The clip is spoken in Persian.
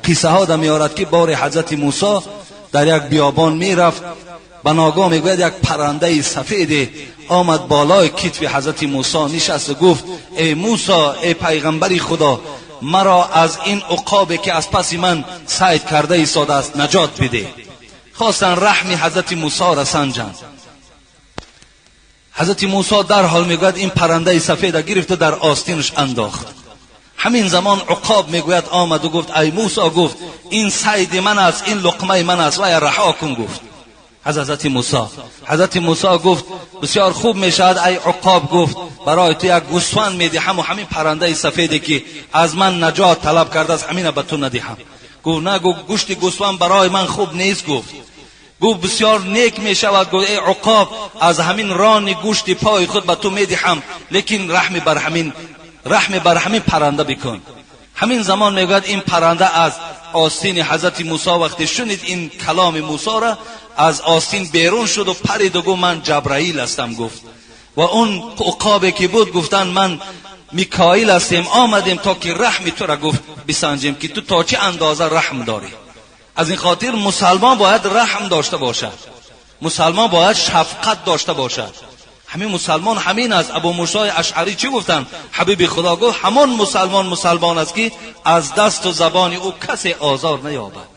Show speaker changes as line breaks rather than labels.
قصه ها دا میارد که بار حضرت موسی در یک بیابان میرفت، بناگاه میگوید یک پرنده سفید آمد بالای کتف حضرت موسی نشست و گفت ای موسی، ای پیغمبری خدا، مرا از این عقابی که از پس من صید کرده ایستاده است نجات بده. خواستن رحم حضرت موسی را سنجند. حضرت موسی در حال میگوید این پرنده سفید گرفت و در آستینش انداخت. همین زمان عقاب میگوید آمد و گفت ای موسی، گفت این صید من است، این لقمه من است و رها کن. گفت حضرت موسی گفت بسیار خوب میشد ای عقاب، گفت برای تو یک گوسفند میدهم و همین پرنده سفیدی که از من نجات طلب کرده است همین به تو ندهم. گفت نه، گوشت گوسفند برای من خوب نیست. گفت بسیار نیک میشود. گفت ای عقاب، از همین ران گوشت پای خود به تو میدهم، لیکن رحم بر همین پرنده بکن. همین زمان میگوید این پرنده از آستین حضرت موسی وقتی شنید این کلام موسی را، از آستین بیرون شد و پرید و گفت من جبرائیل هستم. گفت و اون عقابی که بود گفتن من میکائیل هستیم، آمدیم تا که رحم تو را گفت بسنجیم که تو تا چه اندازه رحم داری. از این خاطر مسلمان باید رحم داشته باشد، مسلمان باید شفقت داشته باشد. همین مسلمان همین است. ابو موسی اشعری چی گفتن؟ حبیب خدا گفت همون مسلمان است که از دست و زبان او کسی آزار نیابد.